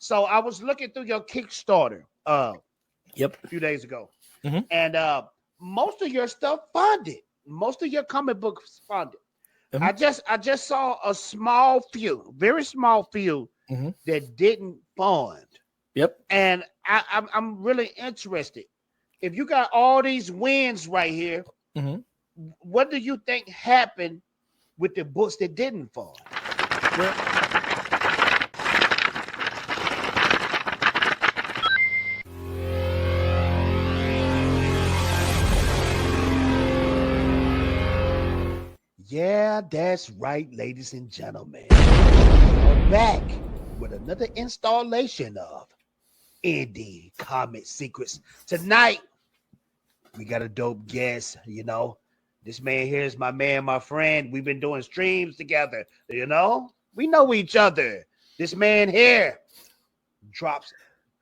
So I was looking through your Kickstarter Yep. a few days ago. Mhm. And most of your stuff funded. Most of your comic books funded. Mhm. I just saw a small few, very small few Mhm. that didn't fund. Yep. And I'm really interested. If you got all these wins right here, Mhm. what do you think happened with the books that didn't fund? Well, Yeah, that's right, ladies and gentlemen. We're back with another installation of Indie Comic Secrets. Tonight, we got a dope guest, you know. This man here is my man, my friend. We've been doing streams together, you know. We know each other. This man here drops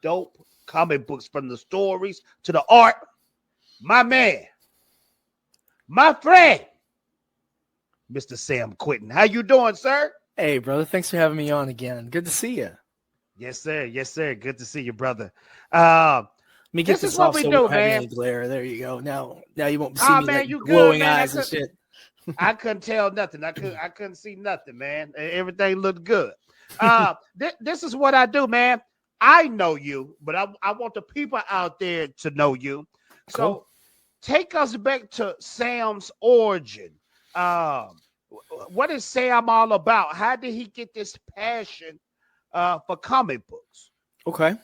dope comic books from the stories to the art. My man, my friend, Mr. Sam Quinton. How you doing, sir? hey, brother. Thanks for having me on again. Good to see you. Yes, sir. Yes, sir. Good to see you, brother. Let me get This is this what off we so we do, don't have man. any glare. There you go. Now you won't see me Man, like you good, glowing man. eyes and shit. I couldn't tell nothing. I couldn't see nothing, man. Everything looked good. This is what I do, man. I know you, but I want the people out there to know you. So Cool. take us back to Sam's origin. What is Sam all about? How did he get this passion for comic books? Okay.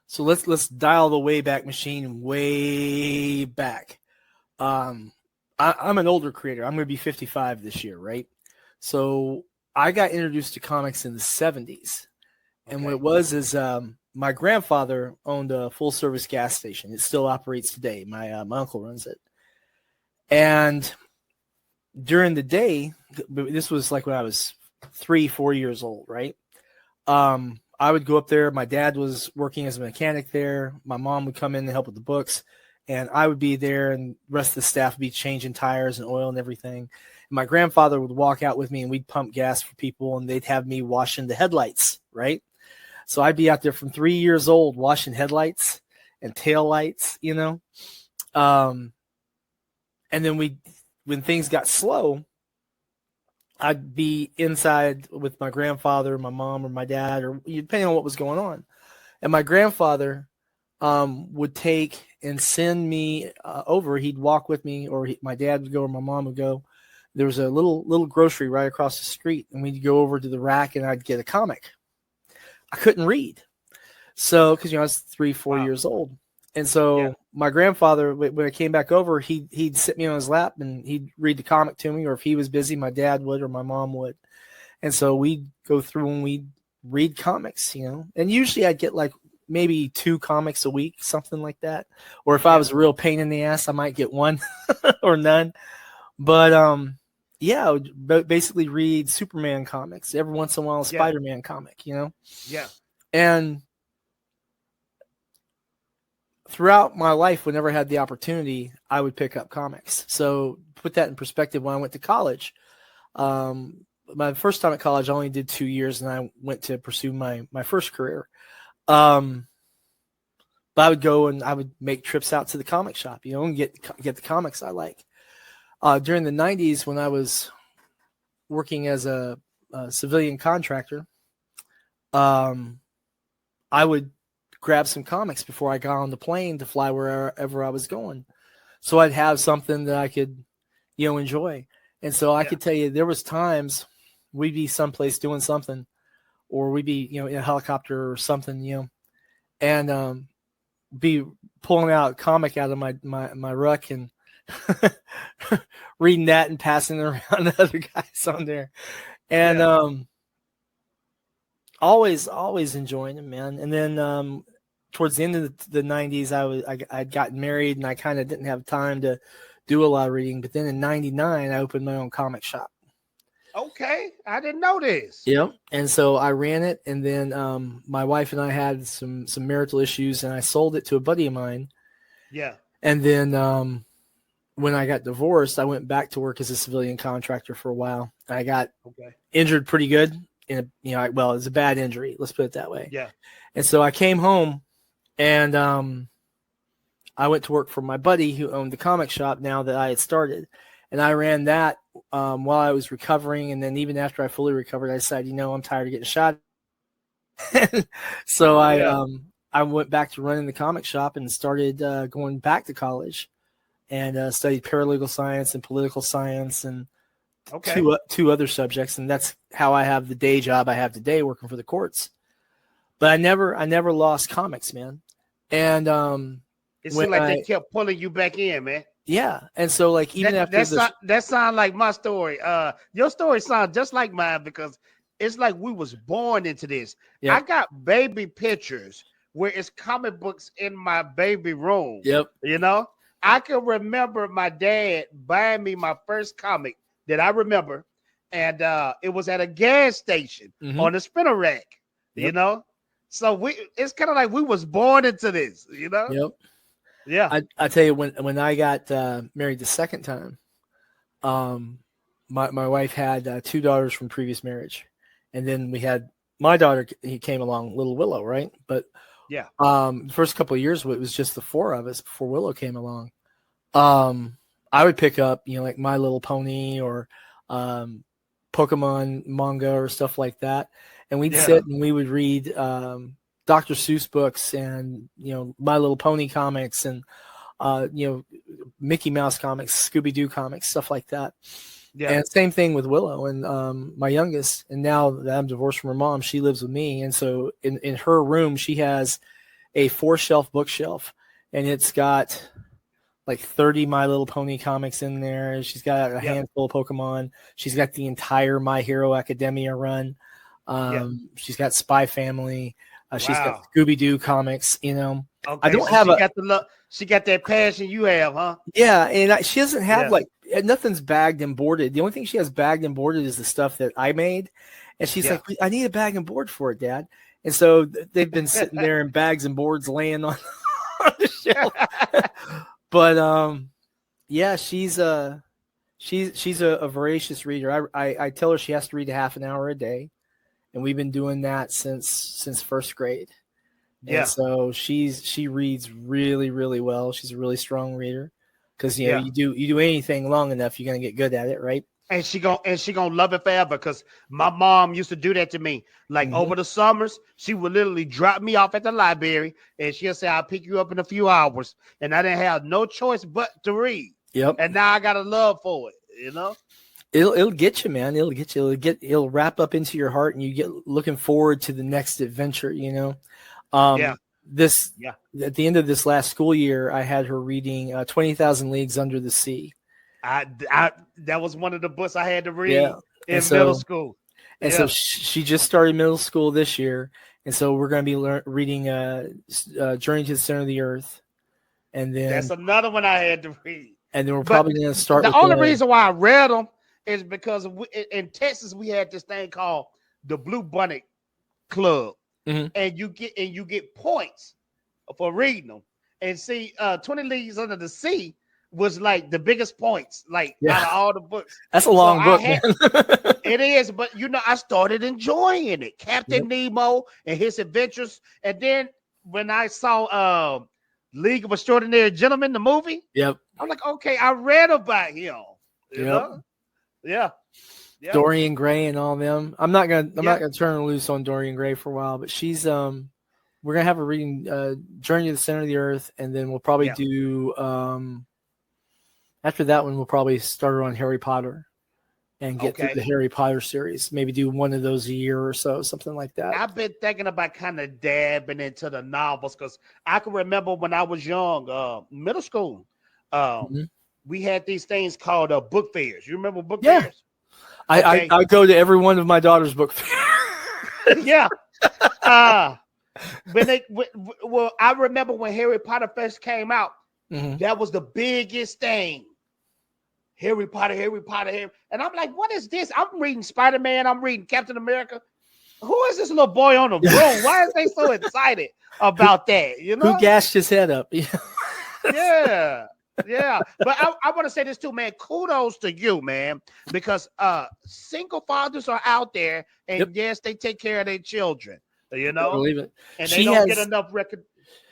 So let's dial the Wayback Machine way back. I'm an older creator. I'm going to be 55 this year, right? So I got introduced to comics in the 70s. And what it was is my grandfather owned a full service gas station. It still operates today. My uncle runs it. And during the day, this was like when I was 3-4 years old, right? I would go up there. My dad was working as a mechanic there. My mom would come in and help with the books, and I would be there, and the rest of the staff would be changing tires and oil and everything. And my grandfather would walk out with me, and we'd pump gas for people, and they'd have me washing the headlights, right? So I'd be out there from 3 years old washing headlights and tail lights, you know. And then when things got slow, I'd be inside with my grandfather, my mom, or my dad, or depending on what was going on. And my grandfather would take and send me over. He'd walk with me, or my dad would go, or my mom would go. There was a little grocery right across the street, and we'd go over to the rack, and I'd get a comic. I couldn't read, so because I was 3-4 years old. And so my grandfather, when I came back over, he'd sit me on his lap and he'd read the comic to me, or if he was busy, my dad would or my mom would. And so we'd go through and we'd read comics, you know. And usually I'd get like maybe 2 comics a week, something like that. Or if I was a real pain in the ass, I might get 1 or none. But I would basically read Superman comics, every once in a while a Spider-Man comic, you know. Yeah. And throughout my life, whenever I had the opportunity, I would pick up comics. So put that in perspective, when I went to college, my first time at college, I only did 2 years, and I went to pursue my first career. But I would go and I would make trips out to the comic shop, you know, and get the comics I like. During the 90s, when I was working as a civilian contractor, I would grab some comics before I got on the plane to fly wherever I was going. So I'd have something that I could, you know, enjoy. And so I could tell you there was times we'd be someplace doing something, or we'd be, you know, in a helicopter or something, you know, and be pulling out a comic out of my ruck and reading that and passing it around to other guys on there. And always enjoying it, man. And then towards the end of the 90s, I'd gotten married, and I kind of didn't have time to do a lot of reading. But then in 99, I opened my own comic shop. Okay, I didn't know this. Yep. And so I ran it, and then my wife and I had some marital issues, and I sold it to a buddy of mine. Yeah. And then when I got divorced, I went back to work as a civilian contractor for a while. I got injured pretty good, in a, you know, well, it's a bad injury. Let's put it that way. Yeah. And so I came home, and I went to work for my buddy who owned the comic shop now that I had started. And I ran that while I was recovering. And then even after I fully recovered, I decided, you know, I'm tired of getting shot. So I went back to running the comic shop and started going back to college and studied paralegal science and political science and two other subjects. And that's how I have the day job I have today, working for the courts. But I never lost comics, man. And it seemed like they kept pulling you back in, man. Yeah. And so like even that sounds like my story. Your story sounds just like mine, because it's like we was born into this. Yep. I got baby pictures where it's comic books in my baby room. Yep. You know, I can remember my dad buying me my first comic that I remember, and it was at a gas station on a spinner rack. Yep. You know, so it's kind of like we was born into this. You know. Yep. Yeah, I tell you, when I got married the second time, my wife had 2 daughters from previous marriage, and then we had my daughter. He came along, little Willow, right? But yeah, the first couple of years it was just the 4 of us before Willow came along. I would pick up, you know, like My Little Pony or Pokemon manga or stuff like that, and we'd sit and we would read Dr. Seuss books and, you know, My Little Pony comics and, you know, Mickey Mouse comics, Scooby-Doo comics, stuff like that. Yeah. And same thing with Willow and my youngest. And now that I'm divorced from her mom, she lives with me. And so in her room, she has a 4-shelf bookshelf, and it's got like 30 My Little Pony comics in there. She's got a handful of Pokemon. She's got the entire My Hero Academia run. She's got Spy Family. She's got Scooby-Doo comics, you know. Okay, I don't so have she got that passion you have, huh? Yeah, and she doesn't have like nothing's bagged and boarded. The only thing she has bagged and boarded is the stuff that I made. And she's like, I need a bag and board for it, Dad. And so they've been sitting there in bags and boards laying on the shelf. But yeah, she's a voracious reader. I tell her she has to read a half an hour a day. And we've been doing that since first grade. Yeah. And so she reads really, really well. She's a really strong reader, because you know you do anything long enough, you're gonna get good at it, right? And she gonna love it forever, because my mom used to do that to me. Like over the summers, she would literally drop me off at the library, and she'll say, "I'll pick you up in a few hours," and I didn't have no choice but to read. Yep. And now I got a love for it, you know. It'll get you, man. It'll get you. It'll wrap up into your heart, and you get looking forward to the next adventure. You know, at the end of this last school year, I had her reading 20,000 Leagues Under the Sea. That was one of the books I had to read in middle school. And so she just started middle school this year, and so we're going to be reading Journey to the Center of the Earth, and then that's another one I had to read. And then we're probably going to start. The only reason why I read them is because in Texas we had this thing called the Blue Bunny Club, and you get points for reading them. And see, 20 Leagues Under the Sea was like the biggest points, like out of all the books. That's a long book, man. It is, but you know, I started enjoying it. Captain Nemo and his adventures, and then when I saw League of Extraordinary Gentlemen, the movie, I'm like, okay, I read about him. You know? Yeah. Dorian Gray and all of them. I'm not gonna turn her loose on Dorian Gray for a while, but she's we're gonna have her reading Journey to the Center of the Earth, and then we'll probably do after that one we'll probably start her on Harry Potter and get through the Harry Potter series. Maybe do one of those a year or so, something like that. I've been thinking about kind of dabbing into the novels, because I can remember when I was young, middle school, we had these things called book fairs. You remember book fairs? I go to every one of my daughter's book fairs. Well, I remember when Harry Potter first came out, that was the biggest thing. Harry Potter. And I'm like, what is this? I'm reading Spider-Man. I'm reading Captain America. Who is this little boy on the road? Why is they so excited about that? You know? Who gashed his head up? Yeah. Yeah, but I want to say this too, man. Kudos to you, man, because single fathers are out there, Yep, and yes, they take care of their children, you I know, believe it. and they She don't get has enough record.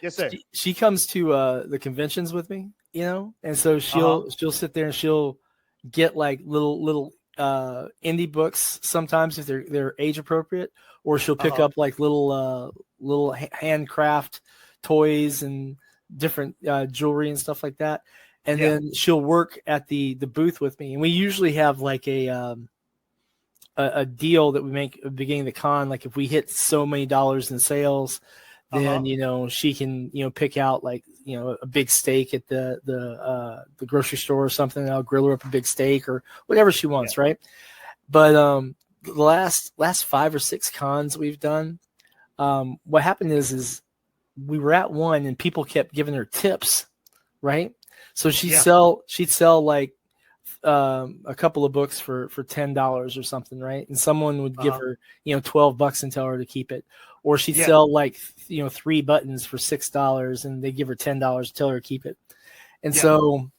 Yes, sir. she comes to the conventions with me, and so Uh huh. she'll sit there and she'll get like little indie books sometimes if they're age appropriate, or she'll Uh pick huh. up like little handcraft toys and different jewelry and stuff like that. And Yeah. then she'll work at the booth with me, and we usually have like a deal that we make at the beginning of the con. Like if we hit so many dollars in sales, Uh huh. then she can pick out like a big steak at the grocery store or something. And I'll grill her up a big steak or whatever she Yeah. wants, right? But the last 5 or 6 cons we've done, what happened is we were at one and people kept giving her tips, right? So Yeah. she'd sell like a couple of books for $10 or something, right? And someone would give Uh huh. her $12 and tell her to keep it, or she'd Yeah. sell like 3 buttons for $6 and they give her $10, tell her to keep it. And Yeah. so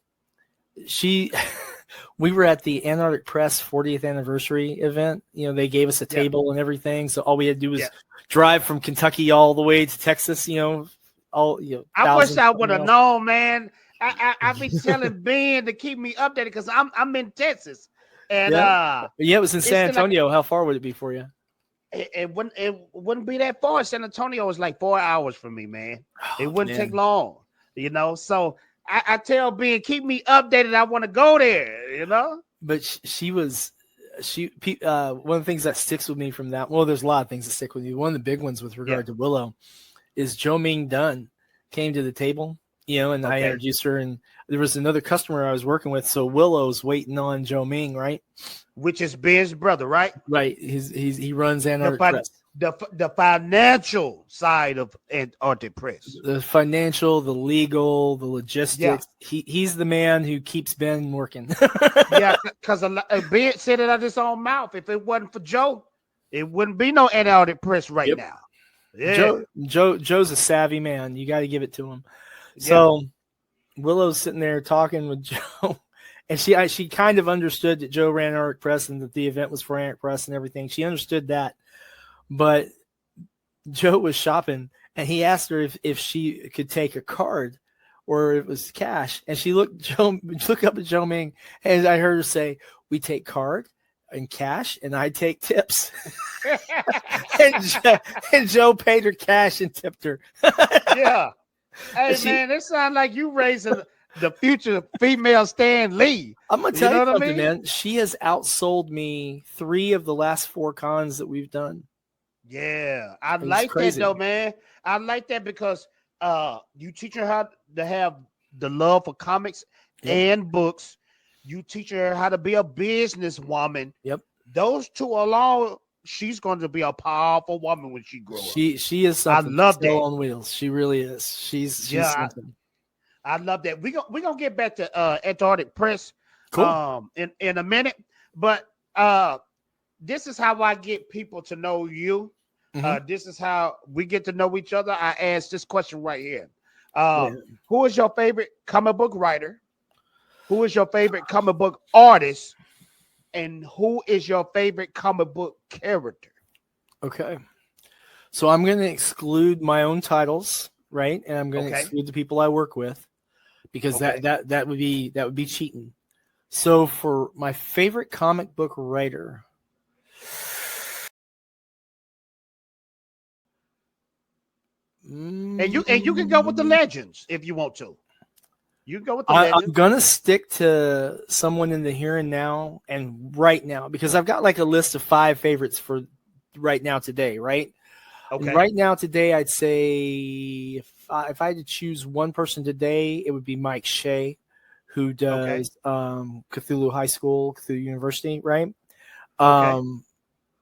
she we were at the Antarctic Press 40th anniversary event. They gave us a Yeah. table and everything, so all we had to do was Yeah. drive from Kentucky all the way to Texas. All I wish thousands I of would have miles. known, man. I be telling Ben to keep me updated because I'm in Texas, and Yeah, yeah, it was in it's San in like Antonio. How far would it be for you? it wouldn't be that far. San Antonio is like 4 hours from me, man. It Oh, wouldn't take man. long, So I tell Ben, keep me updated. I want to go there. But one of the things that sticks with me from that, well, there's a lot of things that stick with me. One of the big ones with Yeah. regard to Willow is Joe Ming Dunn came to the table, and I Okay. introduced her, and there was another customer I was working with. So Willow's waiting on Joe Ming, right? Which is Ben's brother, right? Right. He runs The Antarctic fin- Press. the financial side of Antarctic Press. The financial, the legal, the Yeah. logistics. He's the man who keeps Ben working. Yeah, because Ben said it out of his own mouth. If it wasn't for Joe, it wouldn't be no Antarctic Press right Yep. now. Yeah. Joe's a savvy man. You got to give it to him. Yeah. So Willow's sitting there talking with Joe, and she kind of understood that Joe ran Antarctic Press and that the event was for Antarctic Press and everything. She understood that, but Joe was shopping, and he asked her if she could take a card or it was cash, and she looked up at Joe Ming, and I heard her say, "We take card and cash, and I take tips." and Joe paid her cash and tipped her. Yeah. Hey, man, it sounds like you raising the future female Stan Lee. I'm gonna tell you what something, I mean? man. She has outsold me 3 of the last 4 cons that we've done. Yeah, I It's like crazy. that though, man. I like that because you teach her how to have the love for comics Yep. and books. You teach her how to be a businesswoman. Yep. Those two alone, she's going to be a powerful woman when she grows up. She is something. I love She's still that. on wheels. She really is. She's Yeah, something. I love that. We're gonna get back to Antarctic Press Cool. in a minute. But this is how I get people to know you. This is how we get to know each other. I ask this question right here. Who is your favorite comic book writer? Who is your favorite comic book artist? And who is your favorite comic book character? Okay. So I'm going to exclude my own titles, right? And I'm going to exclude the people I work with because that would be cheating. So for my favorite comic book writer, and you can go with the legends if you want to. You can go with the legends. I'm gonna stick to someone in the here and now and right now because I've got like a list of 5 favorites for right now today, right? Okay. And right now today, I'd say if I had to choose one person today, it would be Mike Shea, who does Cthulhu High School, Cthulhu University, right?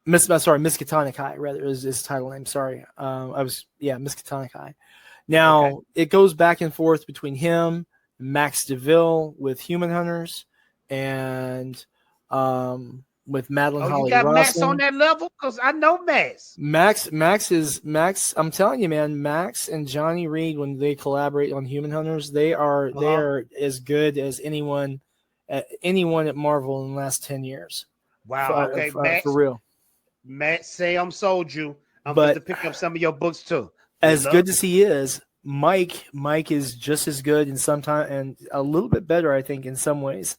Miskatonic High, rather, is his title name. Sorry. Miskatonic High. Now, it goes back and forth between him, Max DeVille with Human Hunters, and with Madeline Oh, you Holly got Max on Rossing. that level? Because I know Max. Max. I'm telling you, man. Max and Johnny Reed, when they collaborate on Human Hunters, they are as good as anyone at Marvel in the last 10 years. Wow. Okay, For Max. real. Max, Sam sold you. I'm But to pick up some of your books too. as good as he is, Mike is just as good in sometimes and a little bit better, I think, in some ways.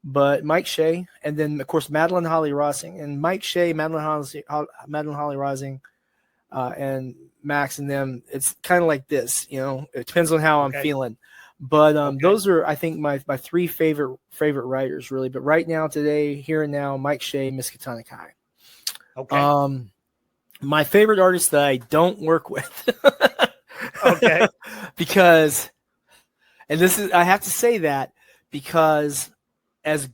But Mike Shea, and then of course Madeline Holly Rossing, and Mike Shea, Madeline Holly Rossing, and Max and them. It's kind of like this, It depends on how I'm feeling. But those are, I think, my three favorite writers, really. But right now, today, here and now, Mike Shea, Miskatonic High. Okay. My favorite artist that I don't work with. Okay. Because, and this is, I have to say that because as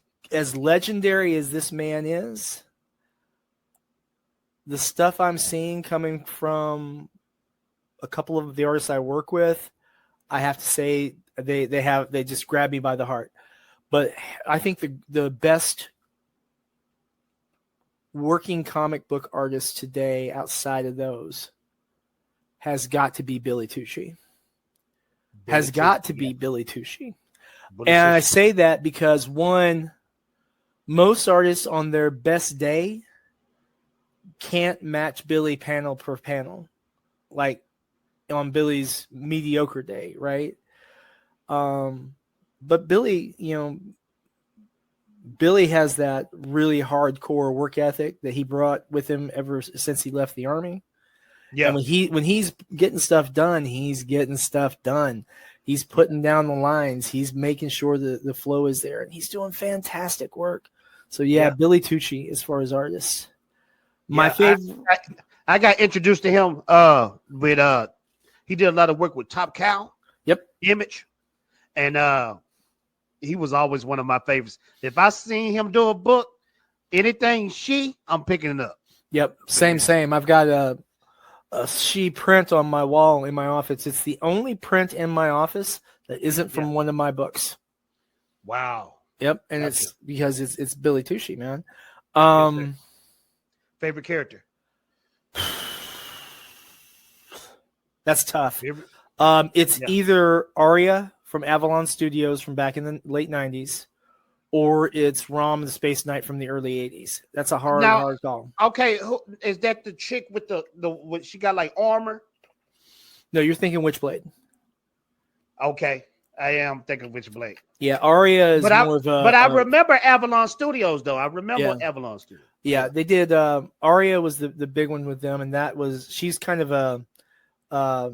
legendary as this man is, the stuff I'm seeing coming from a couple of the artists I work with, I have to say they just grab me by the heart. But I think the best working comic book artist today outside of those has got to be Billy Tucci. Billy Tucci. And I say that because, one, most artists on their best day can't match Billy panel per panel, like on Billy's mediocre day, right? But Billy, Billy has that really hardcore work ethic that he brought with him ever since he left the Army. Yeah. And when he's getting stuff done, he's getting stuff done. He's putting down the lines. He's making sure that the flow is there, and he's doing fantastic work. So yeah. Billy Tucci as far as artists. My favorite. I got introduced to him with he did a lot of work with Top Cow. Yep. Image. And he was always one of my favorites. If I seen him do a book, anything I'm picking it up. Yep. Same. I've got a she print on my wall in my office. It's the only print in my office that isn't from one of my books. Wow. Yep. And it's because it's Billy Tucci, man. Favorite character? That's tough. It's either Arya from Avalon Studios from back in the late 90s, or it's Rom the Space Knight from the early 80s. That's a hard call. Okay, is that the chick with the what she got like armor? No, you're thinking Witchblade. Okay, I am thinking Witchblade. Yeah, Arya is more of a. But I remember Avalon Studios though. I remember Avalon Studios. Yeah, they did. Arya was the big one with them, and she's kind of a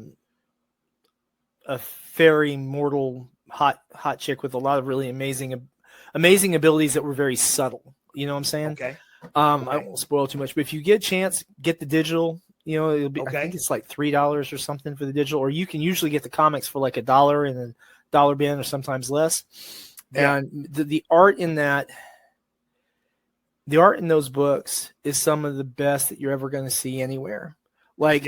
fairy mortal hot chick with a lot of really amazing abilities that were very subtle. You know what I'm saying? Okay. I won't spoil too much, but if you get a chance, get the digital. It'll be. I think it's like $3 or something for the digital, or you can usually get the comics for like $1 and a $1 bin, or sometimes less. Yeah. And the art in that, the art in those books is some of the best that you're ever going to see anywhere. Like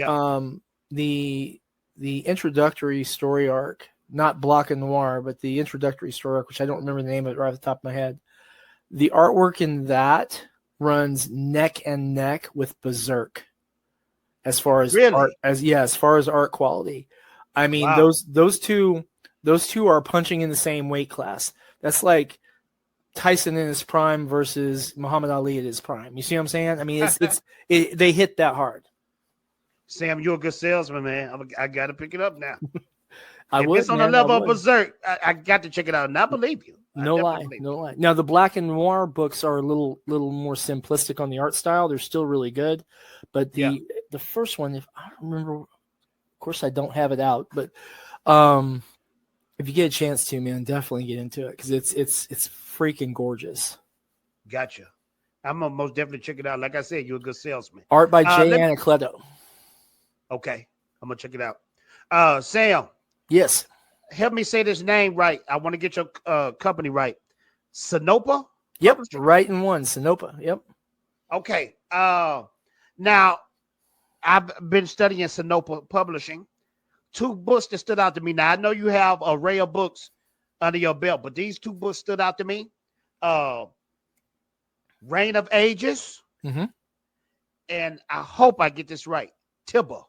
the introductory story arc, not Block and Noir, but the introductory story arc, which I don't remember the name of it right off the top of my head. The artwork in that runs neck and neck with Berserk as far as art, as far as art quality. I mean, those two are punching in the same weight class. That's like Tyson in his prime versus Muhammad Ali at his prime. You see what I'm saying? I mean, they hit that hard. Sam, you're a good salesman, man. I got to pick it up now. If it's on the level of Berserk, I got to check it out, and I believe you. No lie. Now, the Black and Noir books are a little more simplistic on the art style. They're still really good, but the first one, if I don't remember, of course I don't have it out, but if you get a chance to, man, definitely get into it because it's freaking gorgeous. Gotcha. I'm gonna most definitely check it out. Like I said, you're a good salesman. Art by Jay Anacleto. Okay, I'm gonna check it out. Sam. Yes. Help me say this name right. I want to get your company right. Sinopa? Yep. Right in one. Sinopa. Yep. Okay. Now I've been studying Sinopa Publishing. 2 books that stood out to me. Now I know you have an array of books under your belt, but these 2 books stood out to me. Reign of Ages, Mm-hmm. and I hope I get this right. Tibber.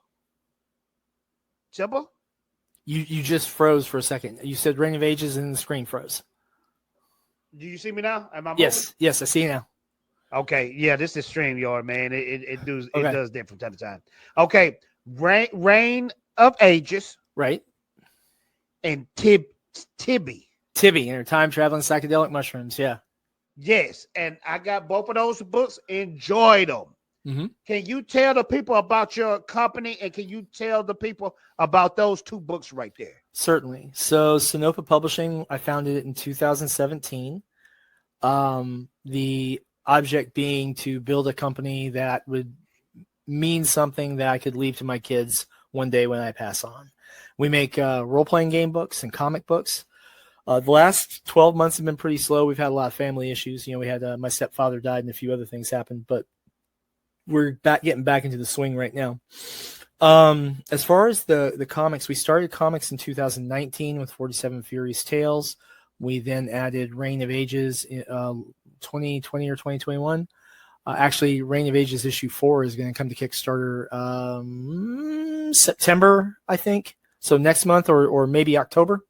Tibber? You just froze for a second. You said Reign of Ages and the screen froze. Do you see me now? Am I moving? Yes, I see you now. Okay, yeah, this is StreamYard, man. It Okay. does that from time to time. Okay, Reign of Ages Right. and Tibby. Tibby and her time traveling psychedelic mushrooms. Yeah. Yes, and I got both of those books. Enjoyed them. Mm-hmm. Can you tell the people about your company, and can you tell the people about those two books right there? Certainly. So Sonopa Publishing, I founded it in 2017. The object being to build a company that would mean something that I could leave to my kids one day when I pass on. We make role-playing game books and comic books. The last 12 months have been pretty slow. We've had a lot of family issues. We had my stepfather died and a few other things happened, but we're getting back into the swing right now. As far as the comics, we started comics in 2019 with 47 Furious Tales. We then added Reign of Ages in 2020 or 2021. Actually, Reign of Ages issue 4 is going to come to Kickstarter September, I think. So next month or maybe October.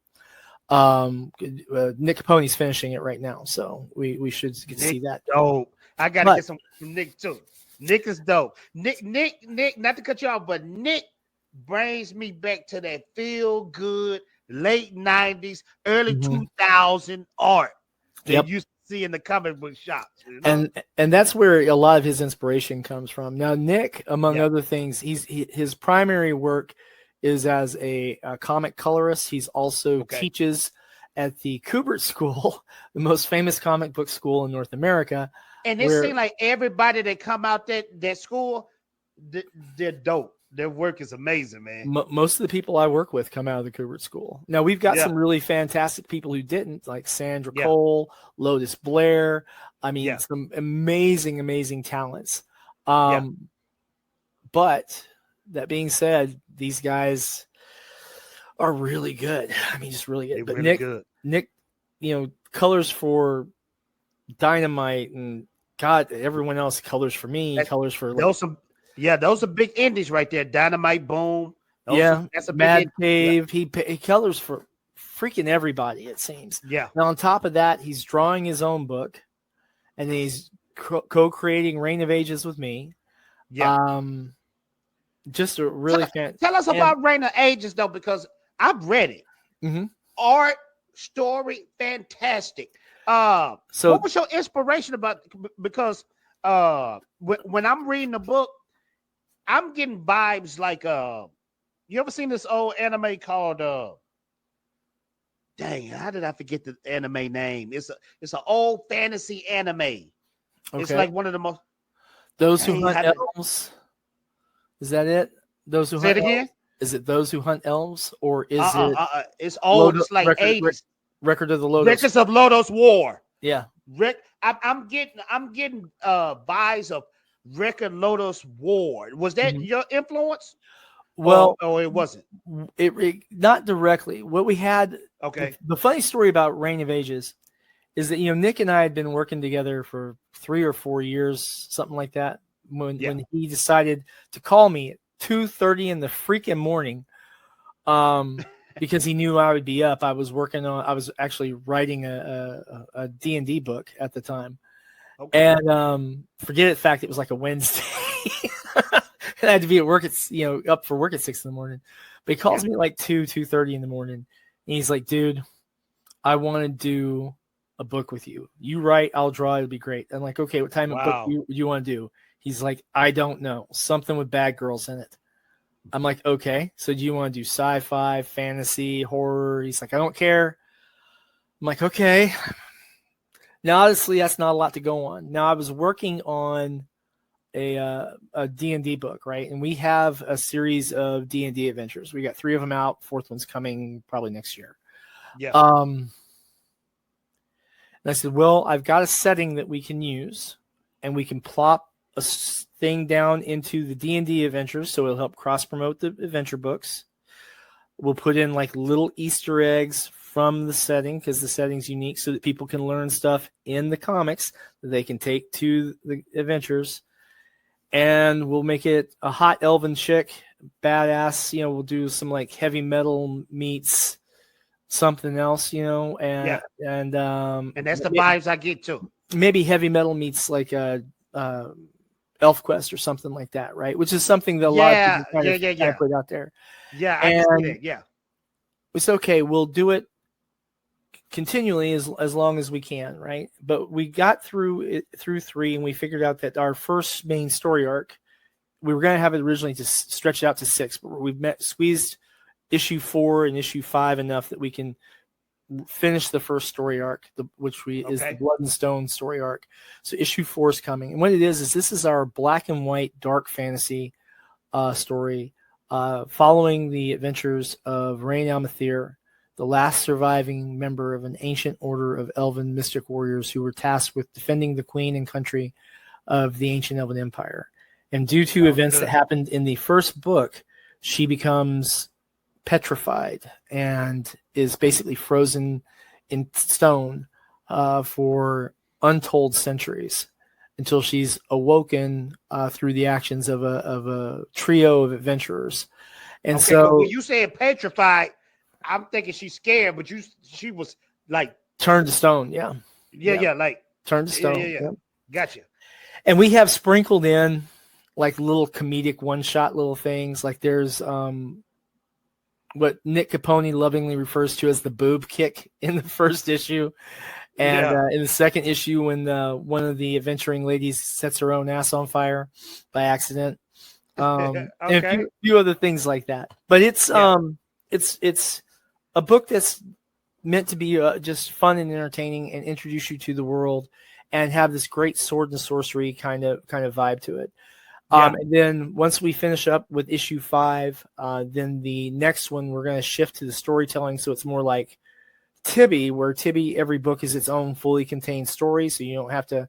Nick Capone's finishing it right now, so we should get to see that. Dope. I gotta get some from Nick too. Nick is dope. Nick, not to cut you off, but Nick brings me back to that feel good late 90s, early 2000 art that you see in the comic book shops. And that's where a lot of his inspiration comes from. Now, Nick, among other things, his primary work is as a comic colorist. He's also teaches at the Kubert School, the most famous comic book school in North America. And it seems like everybody that come out that school, they're dope. Their work is amazing, man. Most of the people I work with come out of the Kubert School. Now, we've got some really fantastic people who didn't, like Sandra Cole, Lotus Blair. I mean, some amazing, amazing talents. But that being said, these guys are really good. I mean, just really good. But really Nick, colors for Dynamite and God, everyone else colors for me, colors for those are big indies right there. Dynamite, Boom. That's a Mad Cave. He colors for freaking everybody, it seems. Yeah. Now on top of that, he's drawing his own book, and then he's co-creating Reign of Ages with me. Yeah. Just a really tell us about Reign of Ages though, because I've read it. Mm-hmm. Art, story, fantastic. So what was your inspiration about? Because when I'm reading the book, I'm getting vibes like you ever seen this old anime called dang, how did I forget the anime name? It's an old fantasy anime. Okay. It's like one of the most Those Who Hunt Elves. Is that it? Those Who Say Hunt it again? Elves? Is it Those Who Hunt Elves, or is it? It's old. It's like 80s. Record of the Lotus. Records of Lotus War. Yeah. I'm getting vibes of Record Lotus War. Was that your influence? Well, or it wasn't. It not directly. What we had. Okay. The funny story about Reign of Ages is that Nick and I had been working together for 3 or 4 years, something like that. When he decided to call me at 2:30 in the freaking morning, because he knew I would be up. I was actually writing a D&D book at the time. Okay. And forget the fact it was like a Wednesday. And I had to be at work up for work at 6 in the morning. But he calls me at like 2:30 in the morning. And he's like, dude, I want to do a book with you. You write, I'll draw, it'll be great. I'm like, okay, what type of book do you want to do? He's like, I don't know. Something with bad girls in it. I'm like, okay. So do you want to do sci-fi, fantasy, horror? He's like, I don't care. I'm like, okay. Now, honestly, that's not a lot to go on. Now, I was working on a D&D book, right? And we have a series of D&D adventures. We got 3 of them out. 4th one's coming probably next year. Yeah. And I said, well, I've got a setting that we can use, and we can plop a thing down into the D&D adventures, so it'll help cross promote the adventure books. We'll put in like little Easter eggs from the setting because the setting's unique so that people can learn stuff in the comics that they can take to the adventures. And we'll make it a hot elven chick, badass. We'll do some like heavy metal meets something else, and that's the vibes I get too. Maybe heavy metal meets like ElfQuest or something like that, right? Which is something that a lot of people kind of put out there. Yeah, I can see that. Yeah, it's okay. We'll do it continually as long as we can, right? But we got through 3, and we figured out that our first main story arc, we were going to have it originally to stretch it out to 6, but we've squeezed issue 4 and issue 5 enough that we can finish the first story arc, which is the Blood and Stone story arc. So issue 4 is coming, and what it is this is our black and white dark fantasy story following the adventures of Rain Almathir, the last surviving member of an ancient order of elven mystic warriors who were tasked with defending the queen and country of the ancient elven empire. And due to events that happened in the first book, she becomes petrified and is basically frozen in stone for untold centuries until she's awoken through the actions of a trio of adventurers. And so when you say petrified, I'm thinking she's scared, but she was like turned to stone. Yeah, like turned to stone. Yeah. Gotcha. And we have sprinkled in like little comedic one-shot little things. Like there's what Nick Capone lovingly refers to as the boob kick in the first issue. And in the second issue, when one of the adventuring ladies sets her own ass on fire by accident. And a few other things like that. But it's a book that's meant to be just fun and entertaining and introduce you to the world and have this great sword and sorcery kind of vibe to it. And then once we finish up with issue 5, then the next one we're going to shift to the storytelling, so it's more like Tibby, where Tibby, every book is its own fully contained story, so you don't have to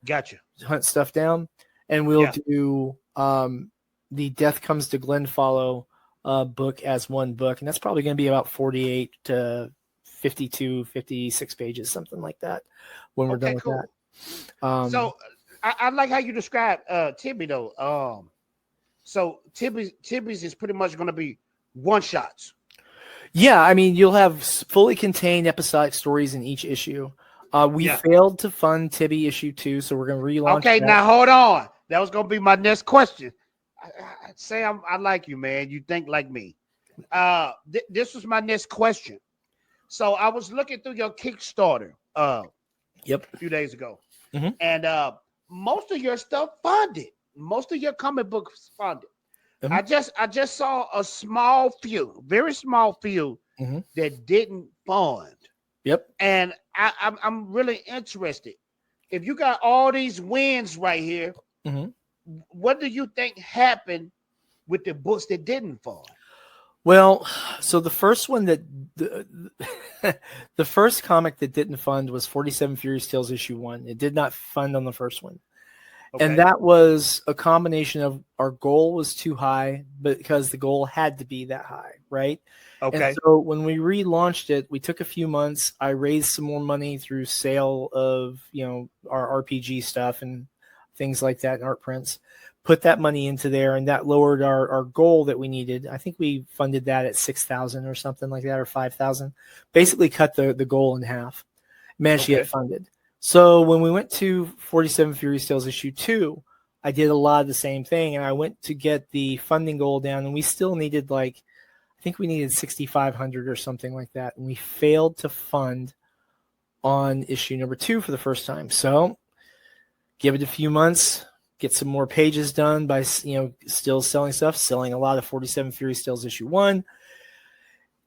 hunt stuff down. And we'll do the Death Comes to Glenfollow book as one book, and that's probably going to be about 48 to 52, 56 pages, something like that, when we're done with that. So I like how you describe Tibby though. So Tibby's is pretty much going to be one shots. Yeah, I mean you'll have fully contained episodic stories in each issue. We failed to fund Tibby issue 2, so we're going to relaunch. Okay, that. Now hold on. That was going to be my next question. Sam, I like you, man. You think like me. This was my next question. So I was looking through your Kickstarter a few days ago. Mm-hmm. And most of your stuff funded. Most of your comic books funded. Mm-hmm. I just saw a very small few that didn't fund. Yep. And I'm really interested. If you got all these wins right here, what do you think happened with the books that didn't fund? Well, so the first one that the first comic that didn't fund was 47 Furious Tales issue 1. It did not fund on the first one. Okay. And that was a combination of our goal was too high, but because the goal had to be that high, right? Okay. And so when we relaunched it, we took a few months. I raised some more money through sale of, our RPG stuff and things like that and art prints. Put that money into there, and that lowered our goal that we needed. I think we funded that at 6,000 or something like that, or 5,000. Basically cut the goal in half. Managed to get funded. So when we went to 47 Furious Tales issue 2, I did a lot of the same thing, and I went to get the funding goal down, and we still needed I think we needed 6,500 or something like that, and we failed to fund on issue number 2 for the first time. So give it a few months. Get some more pages done by, still selling stuff, selling a lot of 47 Furious Tales issue 1.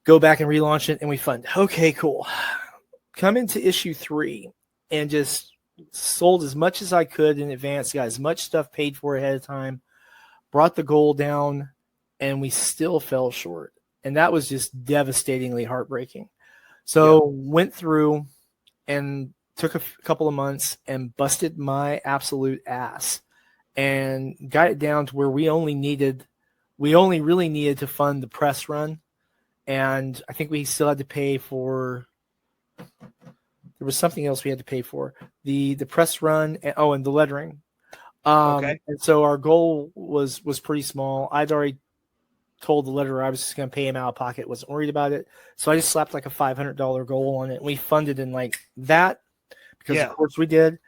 Go back and relaunch it, and we fund. Okay, cool. Come into issue 3 and just sold as much as I could in advance, got as much stuff paid for ahead of time, brought the goal down, and we still fell short. And that was just devastatingly heartbreaking. So went through and took a couple of months and busted my absolute ass and got it down to where we only really needed to fund the press run. And I think we still had to pay for there was something else we had to pay for, the press run, and the lettering. Okay. And so our goal was pretty small. I'd already told the letterer I was just going to pay him out of pocket, wasn't worried about it. So I just slapped like a $500 goal on it. We funded in like that because of course we did.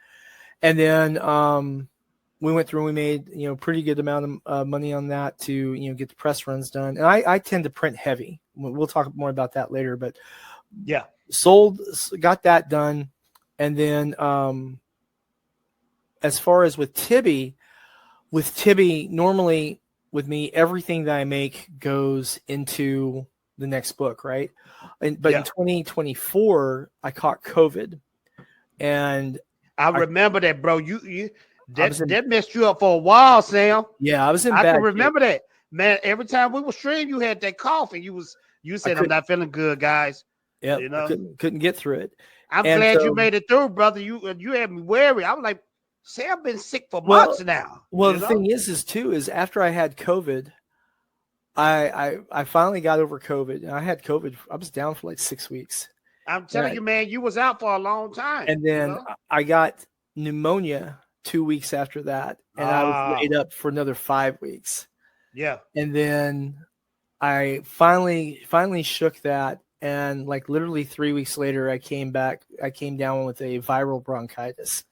And then we went through and we made, pretty good amount of money on that to, get the press runs done. And I tend to print heavy. We'll talk more about that later, but got that done. And then as far as with Tibby, normally with me, everything that I make goes into the next book, right? But in 2024, I caught COVID, and I remember that, bro. That messed you up for a while, Sam. Yeah, I was in. I can remember that, man. Every time we were streaming, you had that cough, and you said, "I'm not feeling good, guys." Yeah, couldn't get through it. I'm glad you made it through, brother. You had me worried. I was like, Sam been sick for months now. Well, the thing is after I had COVID, I finally got over COVID. And I had COVID. I was down for like 6 weeks. I'm telling you, man, you was out for a long time. And then I got pneumonia 2 weeks after that, and I was laid up for another 5 weeks. Yeah. And then I finally shook that, and like literally 3 weeks later, I came down with a viral bronchitis.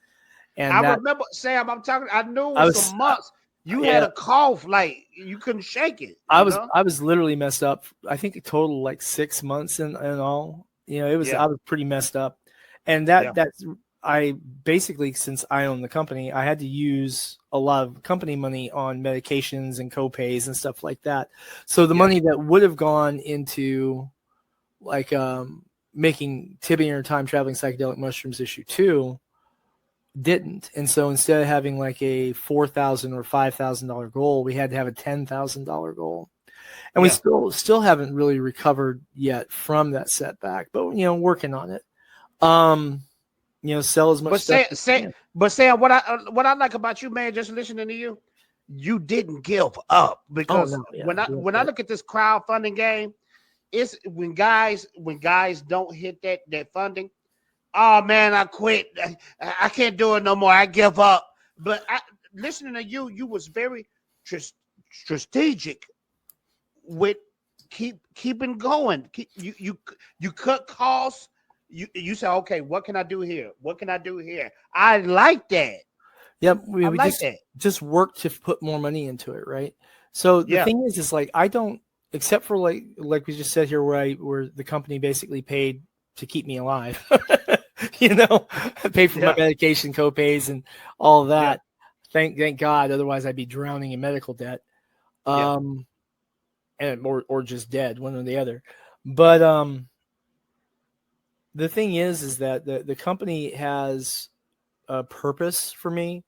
And I remember, Sam, I knew it was some months. You had a cough, like you couldn't shake it. I was literally messed up. I think it total like 6 months in all. I was pretty messed up. And that's I basically, since I own the company, I had to use a lot of company money on medications and co-pays and stuff like that. So the money that would have gone into like making Tibby and Her Time Traveling Psychedelic Mushrooms issue 2 didn't. And so instead of having like a $4,000 or $5,000 goal, we had to have a $10,000 goal. And we still haven't really recovered yet from that setback, but working on it. Sell as much stuff. But Sam, what I like about you, man, just listening to you, you didn't give up, because when I look at this crowdfunding game, it's when guys don't hit that funding. Oh man, I quit. I can't do it no more. I give up. But listening to you was very strategic with keeping going. You cut costs. You say, okay, what can I do here? What can I do here? I like that. Yep, we just work to put more money into it, right? So the thing is like I don't, except for like we just said here, where the company basically paid to keep me alive. I paid for my medication co-pays and all of that. Thank God. Otherwise, I'd be drowning in medical debt, and or just dead, one or the other. But the thing is that the company has a purpose for me.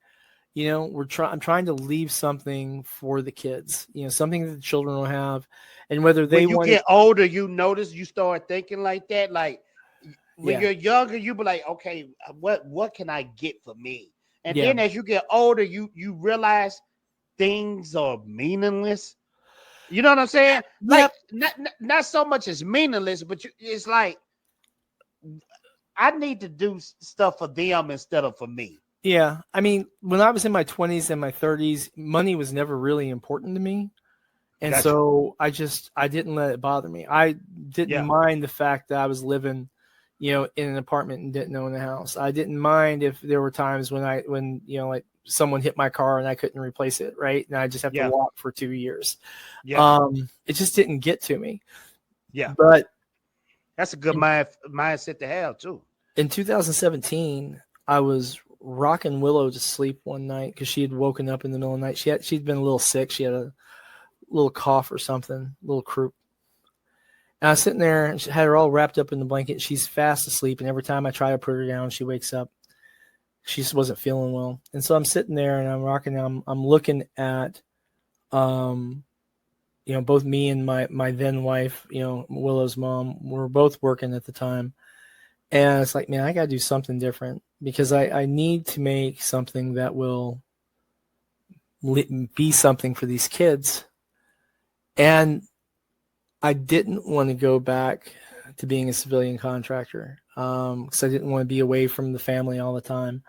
I'm trying to leave something for the kids. Something that the children will have, and whether they when you get older, you start thinking like that, like. When you're younger, you be like, okay, what can I get for me? And then as you get older, you realize things are meaningless. You know what I'm saying? Like not so much as meaningless, but it's like I need to do stuff for them instead of for me. Yeah, I mean, when I was in my 20s and my 30s, money was never really important to me. And so I didn't let it bother me. I didn't mind the fact that I was living in an apartment and didn't own a house. I didn't mind if there were times when like someone hit my car and I couldn't replace it, right? And I just have to walk for 2 years. It just didn't get to me. Yeah. But that's a good mindset to have too. In 2017, I was rocking Willow to sleep one night because she had woken up in the middle of the night. She'd been a little sick. She had a little cough or something, a little croup. And I was sitting there and she had her all wrapped up in the blanket. She's fast asleep. And every time I try to put her down, she wakes up. She just wasn't feeling well. And so I'm sitting there and I'm rocking. I'm looking at, both me and my then wife, Willow's mom, were both working at the time. And it's like, man, I got to do something different because I need to make something that will be something for these kids. And I didn't want to go back to being a civilian contractor because I didn't want to be away from the family all the time.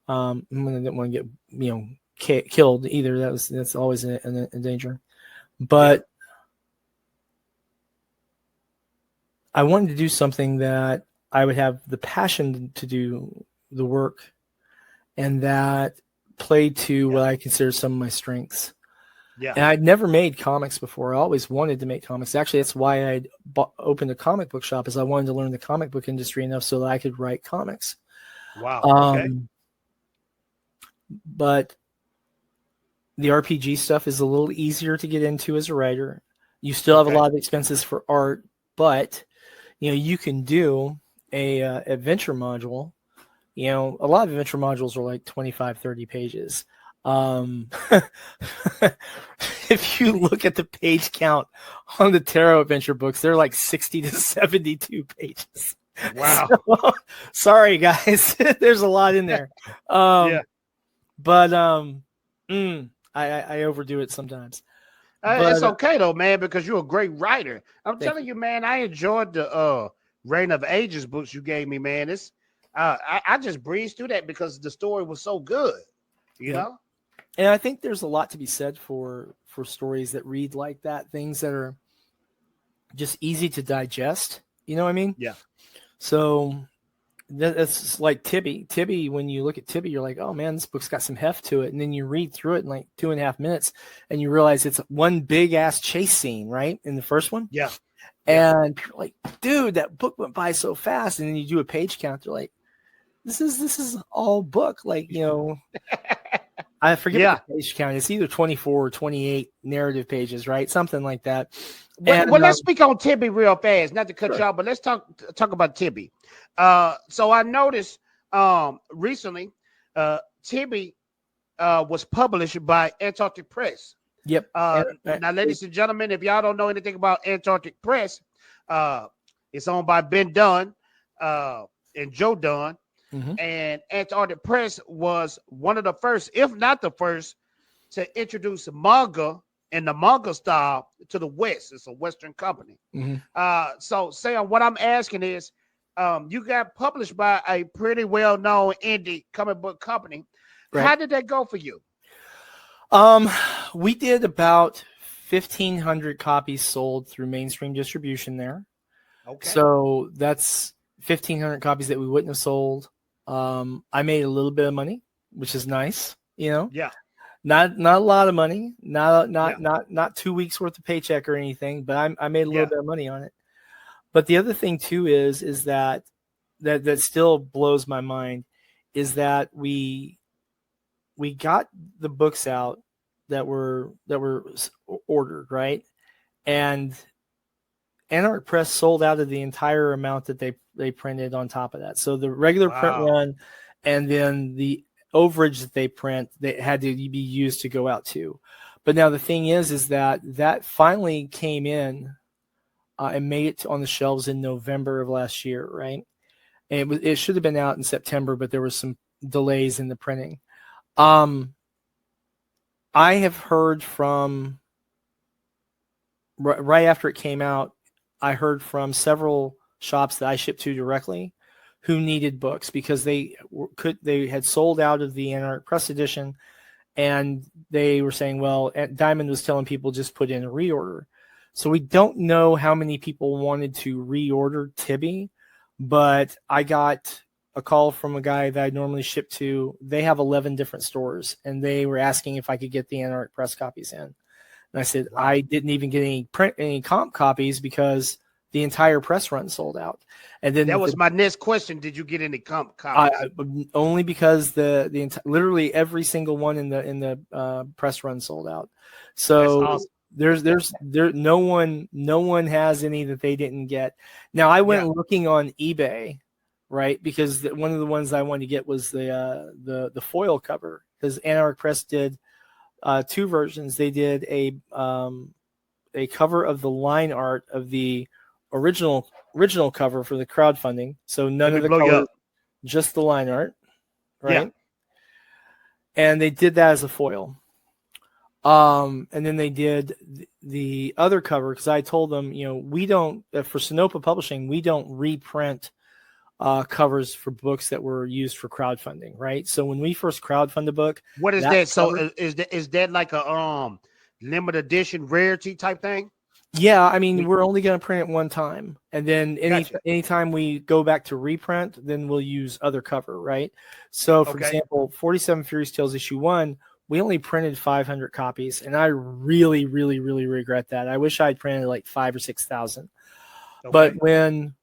I didn't want to get killed either. That's always a danger. But I wanted to do something that I would have the passion to do the work, and that played to what I consider some of my strengths. Yeah. And I'd never made comics before. I always wanted to make comics. Actually, that's why I opened a comic book shop, is I wanted to learn the comic book industry enough so that I could write comics. Wow. Okay. But the RPG stuff is a little easier to get into as a writer. You still have a lot of expenses for art, but you can do a adventure module. A lot of adventure modules are like 25, 30 pages. If you look at the page count on the tarot adventure books, they're like 60 to 72 pages. Wow. So, sorry guys, there's a lot in there. But I overdo it sometimes. It's okay though, man, because you're a great writer. I'm telling you, man, I enjoyed the Reign of Ages books you gave me, man. It's I just breezed through that because the story was so good, you know. And I think there's a lot to be said for stories that read like that, things that are just easy to digest. You know what I mean? Yeah. So that's like Tibby. Tibby, when you look at Tibby, you're like, oh man, this book's got some heft to it. And then you read through it in like 2.5 minutes and you realize it's one big ass chase scene, right? In the first one. Yeah. And people are like, dude, that book went by so fast. And then you do a page count. They're like, this is all book. Like, I forget the page count. It's either 24 or 28 narrative pages, right? Something like that. Well, let's speak on Tibby real fast. Not to cut you off, but let's talk about Tibby. So I noticed recently Tibby was published by Antarctic Press. Yep. Now, ladies and gentlemen, if y'all don't know anything about Antarctic Press, it's owned by Ben Dunn and Joe Dunn. Mm-hmm. And Antarctic Press was one of the first, if not the first, to introduce manga and the manga style to the West. It's a Western company. Mm-hmm. So, Sam, what I'm asking is, you got published by a pretty well-known indie comic book company. Right. How did that go for you? We did about 1,500 copies sold through mainstream distribution there. Okay. So that's 1,500 copies that we wouldn't have sold. I made a little bit of money, which is nice, Yeah. Not a lot of money, not 2 weeks worth of paycheck or anything, but I made a little bit of money on it. But the other thing too is that still blows my mind is that we got the books out that were ordered, right? And Antarctic Press sold out of the entire amount that they printed on top of that. So the regular print run and then the overage that they print, they had to be used to go out too. But now the thing is that finally came in and made it on the shelves in November of last year, right? And it should have been out in September, but there was some delays in the printing. I have heard from right after it came out, I heard from several shops that I shipped to directly who needed books because they had sold out of the Antarctic Press edition, and they were saying, well, Diamond was telling people just put in a reorder. So we don't know how many people wanted to reorder Tibby, but I got a call from a guy that I normally ship to. They have 11 different stores, and they were asking if I could get the Antarctic Press copies in. And I said, I didn't even get any comp copies because the entire press run sold out. And then that was my next question. Did you get any comp copies? Only because literally every single one in the press run sold out. So awesome. There's no one has any that they didn't get. Now I went looking on eBay, right? Because one of the ones I wanted to get was the foil cover, because Antarctic Press did two versions. They did a cover of the line art of the original cover for the crowdfunding. So none of the color, just the line art, right? Yeah. And they did that as a foil. And then they did the other cover because I told them, we don't, for Sinopa Publishing, we don't reprint covers for books that were used for crowdfunding, right? So when we first crowdfund a book, What is that? So cover, is that like a limited edition rarity type thing? yeah, I mean, we're only going to print it one time, and then Gotcha. anytime we go back to reprint, then we'll use other cover, right? So, for example, 47 Furious Tales issue 1, we only printed 500 copies, and I really, really, really regret that. I wish I'd printed like 5,000 or 6,000. But when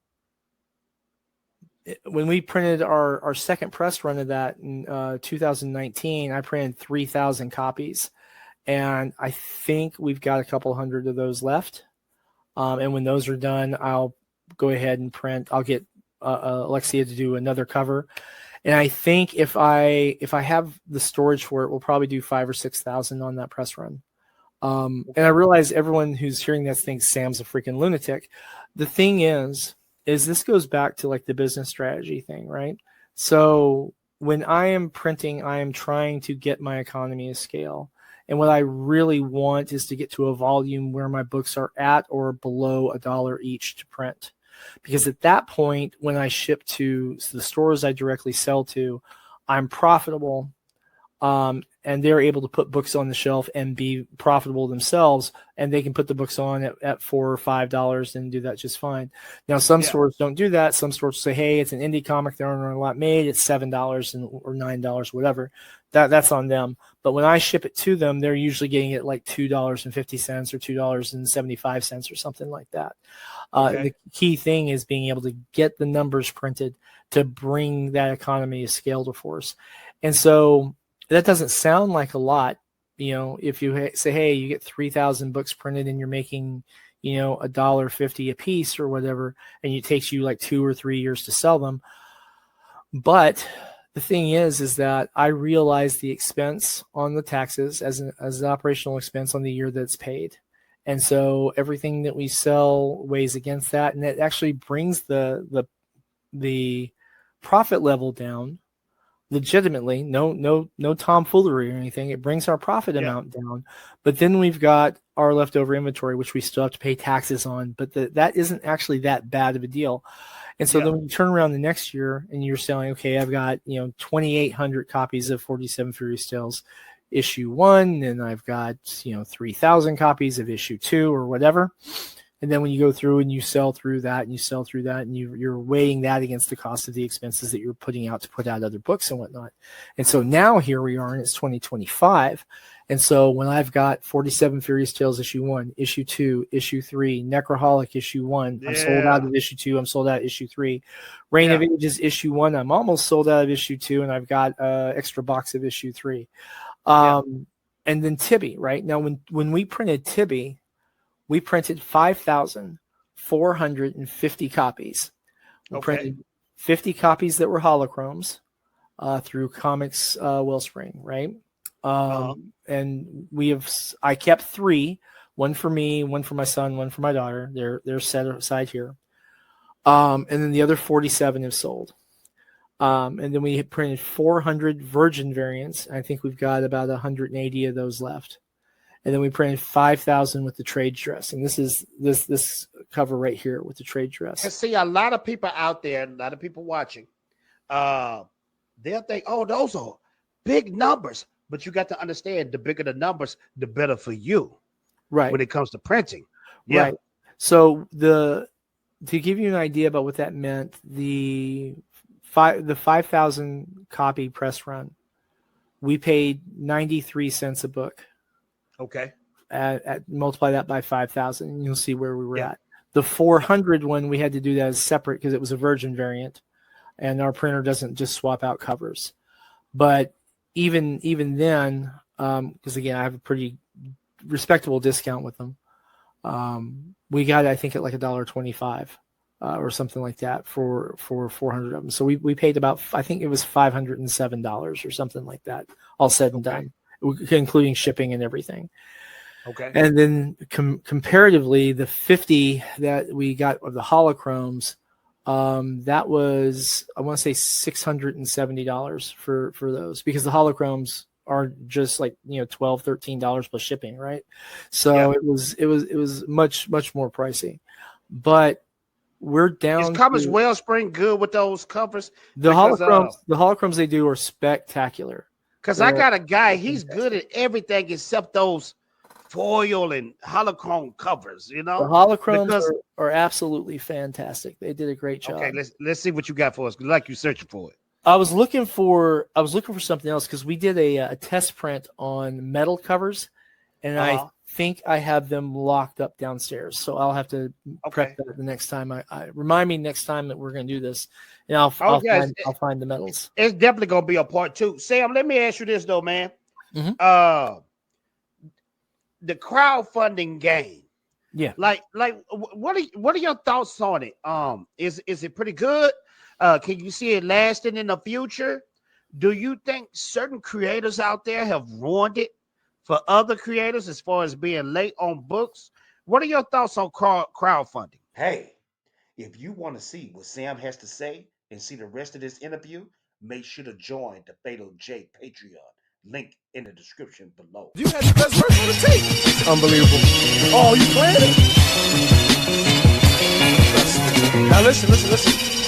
we printed our second press run of that in 2019, I printed 3,000 copies. And I think we've got a couple hundred of those left. And when those are done, I'll go ahead and print. I'll get Alexia to do another cover. And I think if I have the storage for it, we'll probably do 5,000 or 6,000 on that press run. And I realize everyone who's hearing this thinks Sam's a freaking lunatic. The thing is this goes back to like the business strategy thing, right? So when I am printing, I am trying to get my economy of scale. And what I really want is to get to a volume where my books are at or below $1 each to print. Because at that point, when I ship to the stores I directly sell to, I'm profitable. And they're able to put books on the shelf and be profitable themselves, and they can put the books on at $4 or $5 and do that just fine. Now, some stores don't do that. Some stores say, hey, it's an indie comic. There aren't a lot made. It's $7 or $9, whatever. That's on them. But when I ship it to them, they're usually getting it like $2.50 or $2.75 or something like that. The key thing is being able to get the numbers printed to bring that economy of scale to force. And so that doesn't sound like a lot, if you say, hey, you get 3,000 books printed and you're making, $1.50 a piece or whatever, and it takes you like 2 or 3 years to sell them. But the thing is that I realize the expense on the taxes as an operational expense on the year that's paid. And so everything that we sell weighs against that. And it actually brings the profit level down. Legitimately, no tomfoolery or anything. It brings our profit amount down, but then we've got our leftover inventory, which we still have to pay taxes on. But that isn't actually that bad of a deal. And so then when you turn around the next year and you're selling, okay, I've got 2,800 copies of 47 Furious Tales issue 1, and I've got 3,000 copies of issue 2 or whatever. And then when you go through and you sell through that and you sell through that and you're weighing that against the cost of the expenses that you're putting out to put out other books and whatnot. And so now here we are and it's 2025. And so when I've got 47 Furious Tales issue 1, issue 2, issue 3, Necroholic issue 1, I'm sold out of issue 2, I'm sold out of issue 3. Reign of Ages issue 1, I'm almost sold out of issue 2, and I've got an extra box of issue 3. And then Tibby, right? Now when we printed Tibby, we printed 5,450 copies. We printed 50 copies that were holochromes through Comics Wellspring, right? And I kept 3, one for me, one for my son, one for my daughter. They're set aside here. And then the other 47 have sold. And then we printed 400 Virgin variants. I think we've got about 180 of those left. And then we printed 5,000 with the trade dress. And this is this cover right here with the trade dress. And see, a lot of people out there, a lot of people watching, they'll think, oh, those are big numbers. But you got to understand, the bigger the numbers, the better for you. Right. When it comes to printing. Right. So to give you an idea about what that meant, the 5,000 copy press run, we paid 93 cents a book. Okay. Multiply that by 5,000 and you'll see where we were at. The 400 one, we had to do that as separate because it was a Virgin variant and our printer doesn't just swap out covers. But even then, because again, I have a pretty respectable discount with them. We got it, I think, at like $1.25 or something like that for 400 of them. So we paid about, I think it was $507 or something like that, all said and done, including shipping and everything. Okay. And then comparatively, the 50 that we got of the holochromes, that was, I want to say $670 for those, because the holochromes are just like, $12, $13 plus shipping, right? So Yeah. it was much more pricey. But we're down Is Commerce to Wellspring good with those covers? the holochromes they do are spectacular. Because I got a guy, he's good at everything except those foil and holochrome covers, The holochromes Because are absolutely fantastic. They did a great job. okay, let's see what you got for us. Like you searching for it. I was looking for something else because we did a test print on metal covers, and I think I have them locked up downstairs. So I'll have to prep that the next time. I remind me next time that we're going to do this, and I'll find the metals. It's definitely going to be a part 2. Sam, let me ask you this though, man. Mm-hmm. The crowdfunding game. Yeah. Like what are your thoughts on it? Is it pretty good? Can you see it lasting in the future? Do you think certain creators out there have ruined it for other creators as far as being late on books? What are your thoughts on crowdfunding? Hey, if you want to see what Sam has to say and see the rest of this interview, make sure to join the Fatal J Patreon. Link in the description below. You had the best work on the tape. Unbelievable. Oh, you playing it? Now listen.